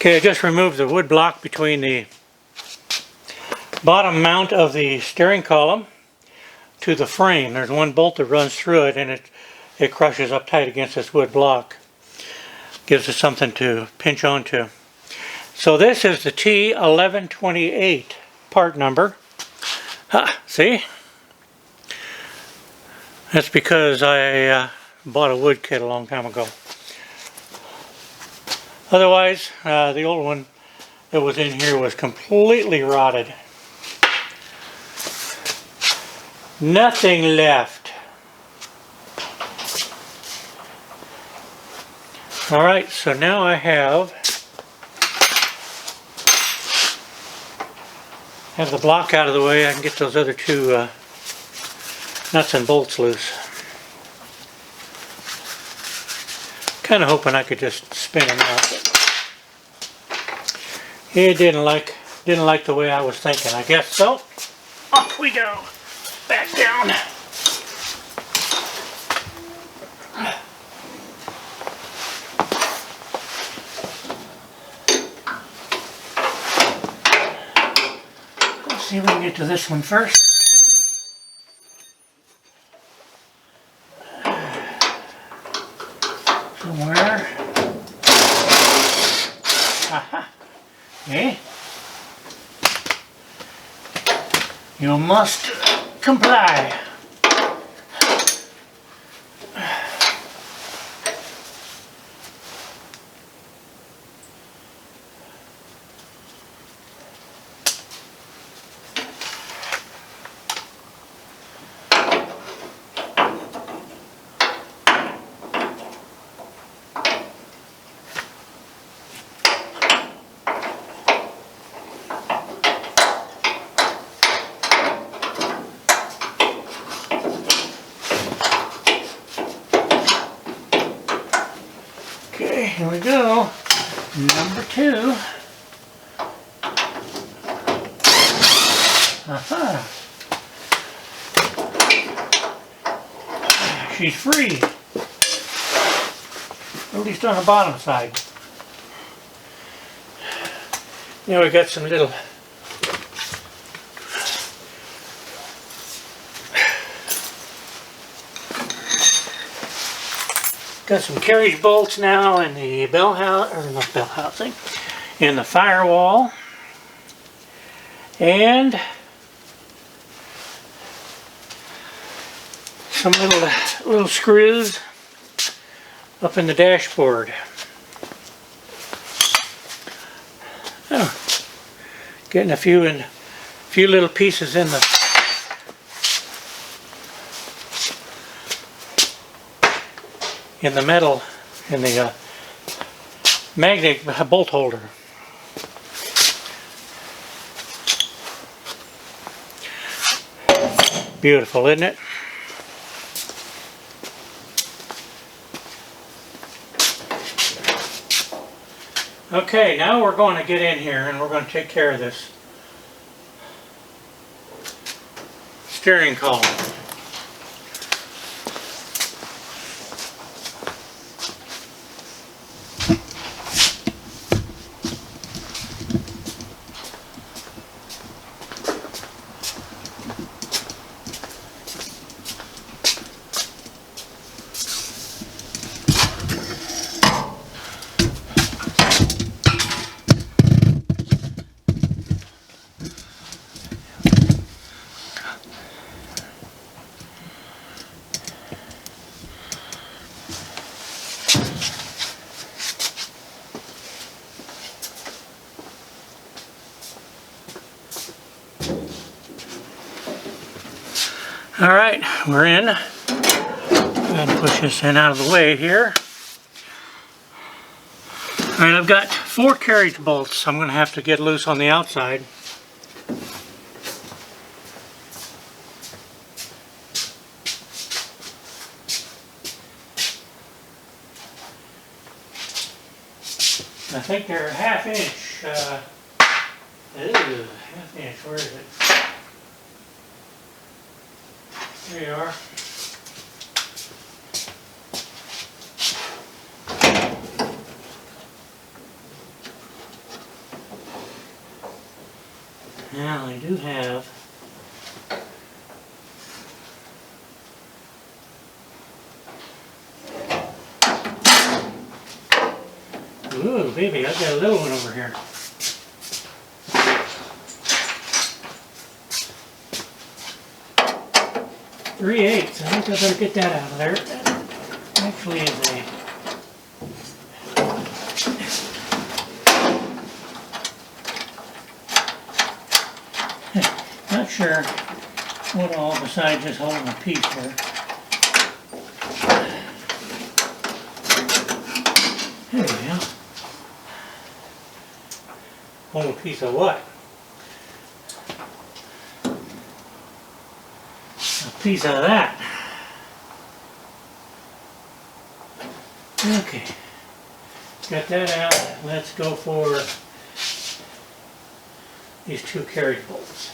Okay, I just removed the wood block between the bottom mount of the steering column to the frame. There's one bolt that runs through it, and it crushes up tight against this wood block. Gives us something to pinch onto. So this is the T1128 part number. See? That's because I bought a wood kit a long time ago. Otherwise, the old one that was in here was completely rotted. Nothing left. Alright, so now I have the block out of the way. I can get those other two nuts and bolts loose. Kind of hoping I could just spin them out, but he didn't like the way I was thinking. I guess so. Off we go. Back down. Let's see if we can get to this one first. Somewhere. Aha. Okay. You must comply. Okay, here we go. Number 2. Aha. She's free. At least on the bottom side. Now we got some little carriage bolts now in the bell house, or not bell housing, in the firewall, and some little screws up in the dashboard. Oh, getting a few little pieces in the metal, in the magnet bolt holder. Beautiful, isn't it? Okay, now we're going to get in here and we're going to take care of this steering column. Alright, we're in. I'm going to push this in out of the way here. Alright, I've got 4 carriage bolts I'm going to have to get loose on the outside. I think they're a half-inch. Half-inch, where is it? There you are. do have ooh, baby, I've got a little one over here. 3/8. I think I better get that out of there. That actually is a... Not sure what all besides just holding a piece there. There we go. Hold a piece of what? A piece of that. Okay. Got that out. Let's go for these 2 carriage bolts.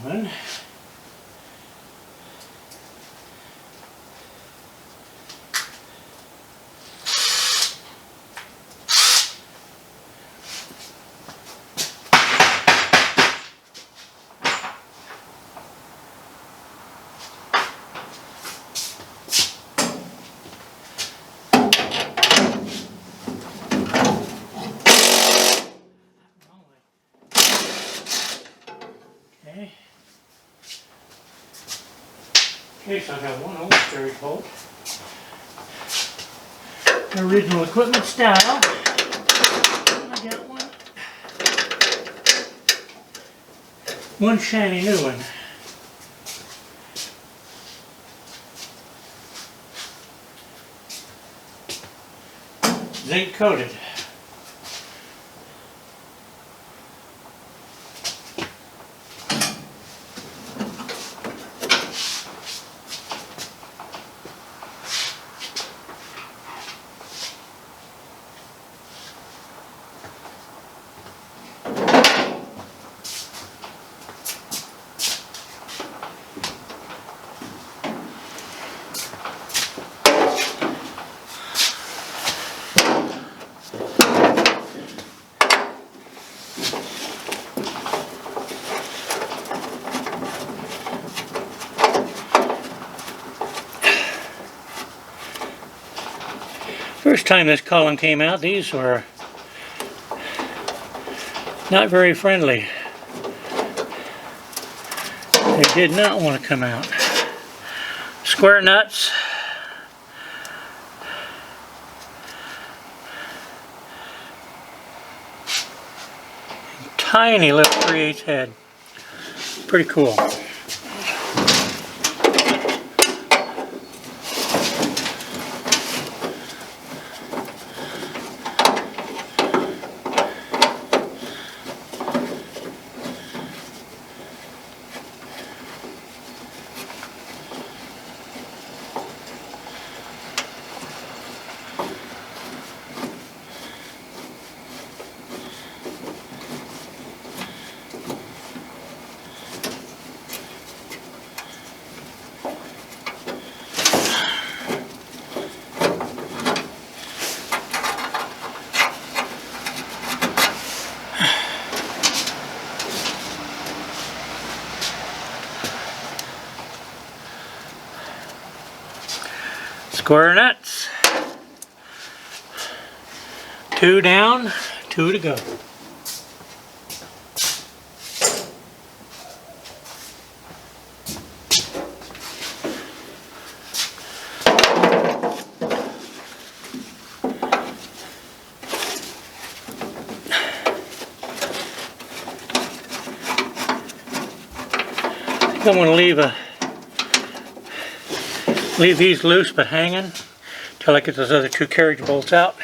One. Okay, so I got one old carriage bolt. Original equipment style. I got one shiny new one. Zinc coated. First time this column came out, these were not very friendly. They did not want to come out. Square nuts. Tiny little 3/8 head. Pretty cool. Square nuts. 2 down, 2 to go. I think I'm going to leave these loose but hanging until I get those other 2 carriage bolts out,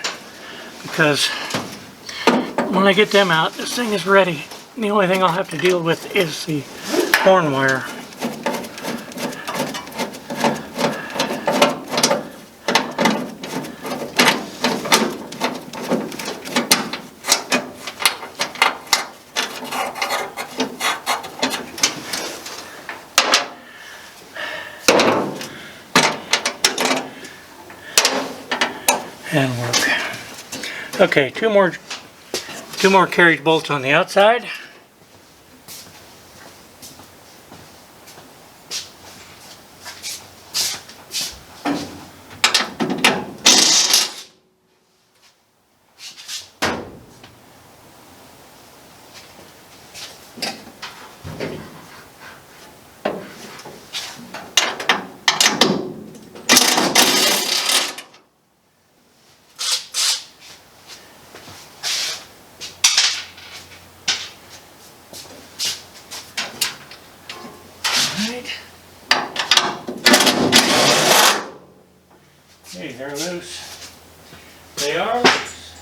because when I get them out, this thing is ready. The only thing I'll have to deal with is the horn wire. That'll work. Okay, two more carriage bolts on the outside. Okay, they're loose. They are loose.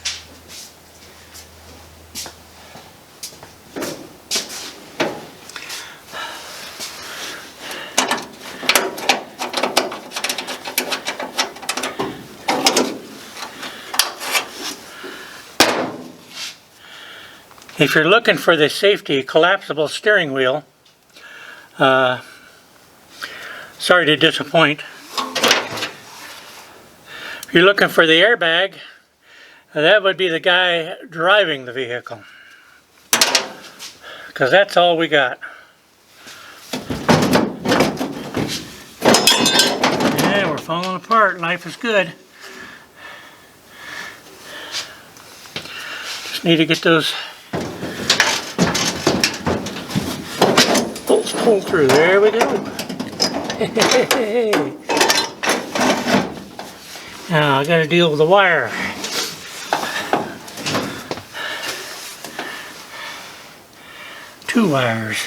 If you're looking for the safety collapsible steering wheel, sorry to disappoint. If you're looking for the airbag, that would be the guy driving the vehicle, because that's all we got. Yeah, we're falling apart. Life is good. Just need to get those bolts pulled through. There we go. Now I got to deal with the wire. Two wires.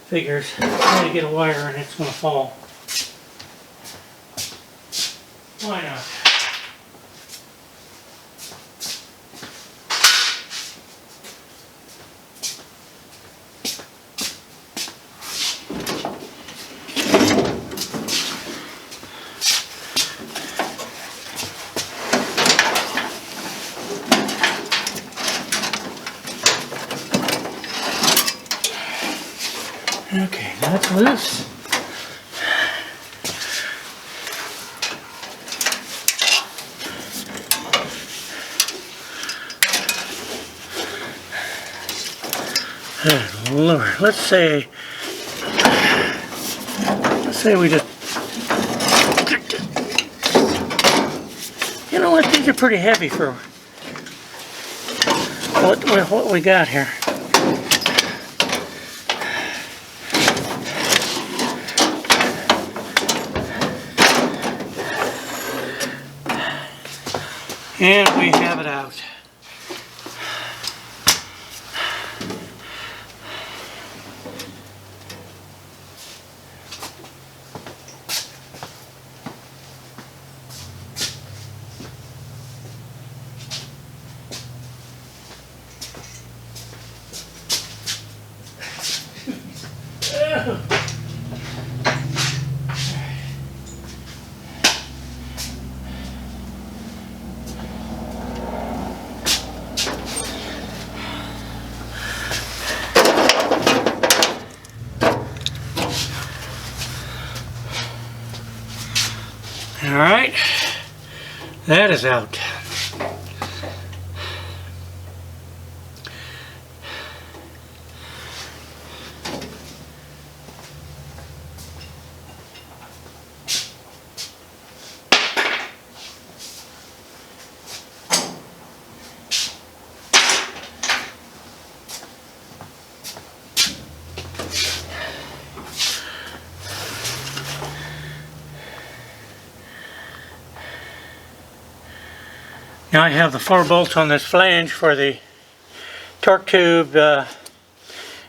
Figures, try to get a wire and it's going to fall. Why not? Okay, that's loose. Good Lord, let's say we just, you know what, these are pretty heavy for what we got here. And we have it out. All right, that is out. Now I have the 4 bolts on this flange for the torque tube and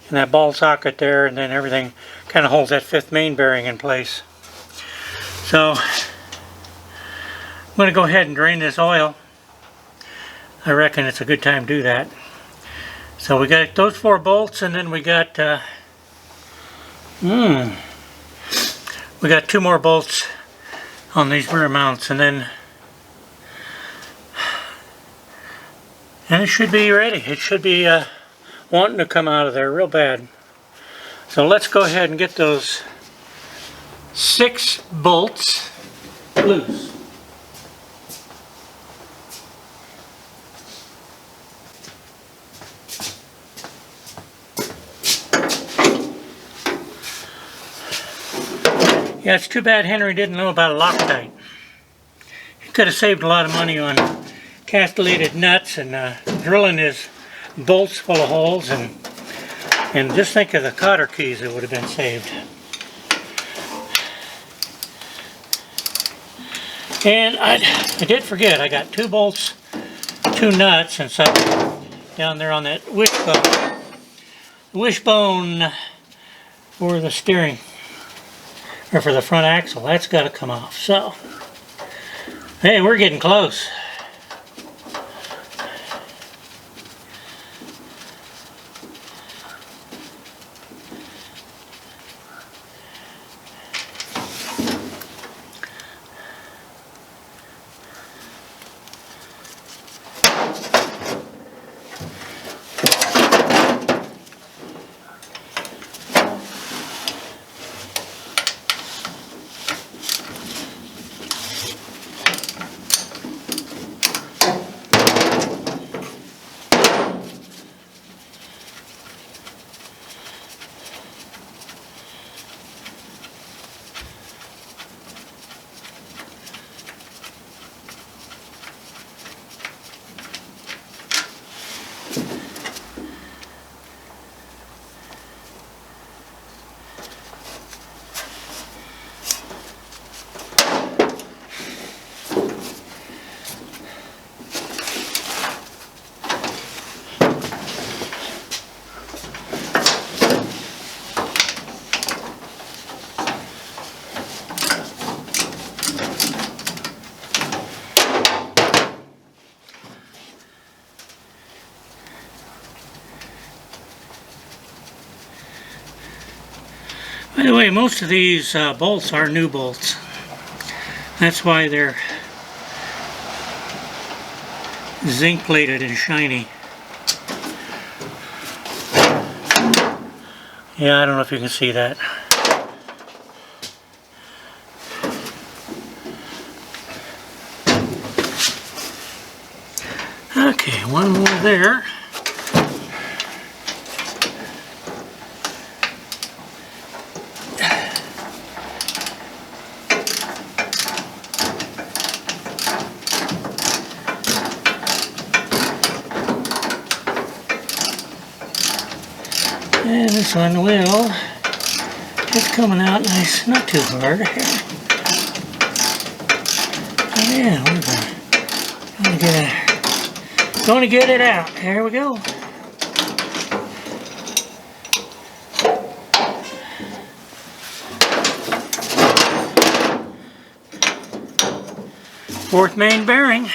that ball socket there, and then everything kind of holds that 5th main bearing in place. So I'm going to go ahead and drain this oil. I reckon it's a good time to do that. So we got those 4 bolts, and then we got we got 2 more bolts on these rear mounts, and it should be ready. It should be wanting to come out of there real bad. So let's go ahead and get those 6 bolts loose. Yeah, it's too bad Henry didn't know about a Loctite. He could have saved a lot of money on castellated nuts and drilling his bolts full of holes, and just think of the cotter keys that would have been saved. And I did forget, I got 2 bolts, 2 nuts, and something down there on that wishbone for the steering, or for the front axle. That's got to come off. So, hey, we're getting close. By the way, most of these bolts are new bolts. That's why they're zinc plated and shiny. Yeah, I don't know if you can see that. Okay, one more there. And this one will, it's coming out nice, not too hard. Oh yeah, we're going to get it out. Here we go. Fourth main bearing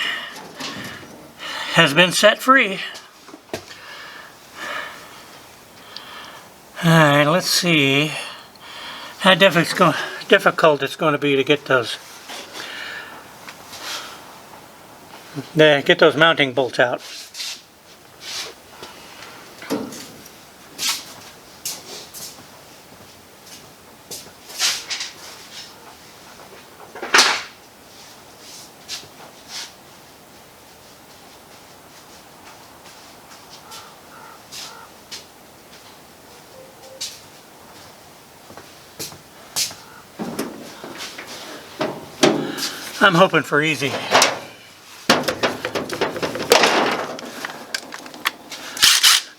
has been set free. Alright, let's see how difficult it's going to be to get those mounting bolts out. I'm hoping for easy.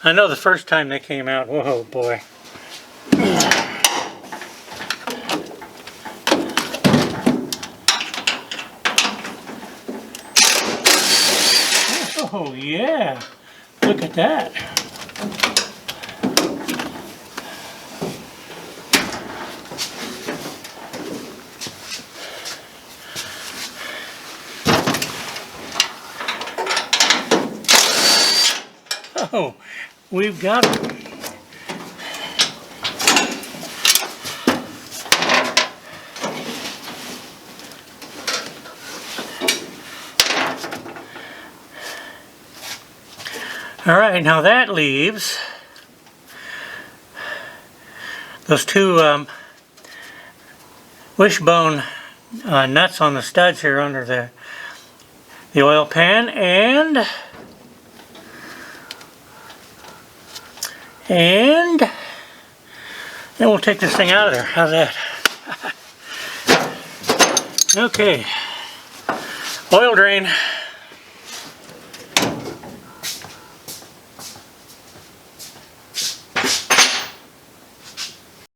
I know the first time they came out, whoa boy. Oh yeah, look at that. Oh, we've got it. All right, now that leaves those two wishbone nuts on the studs here under the oil pan, and then we'll take this thing out of there. How's that? Okay, oil drain.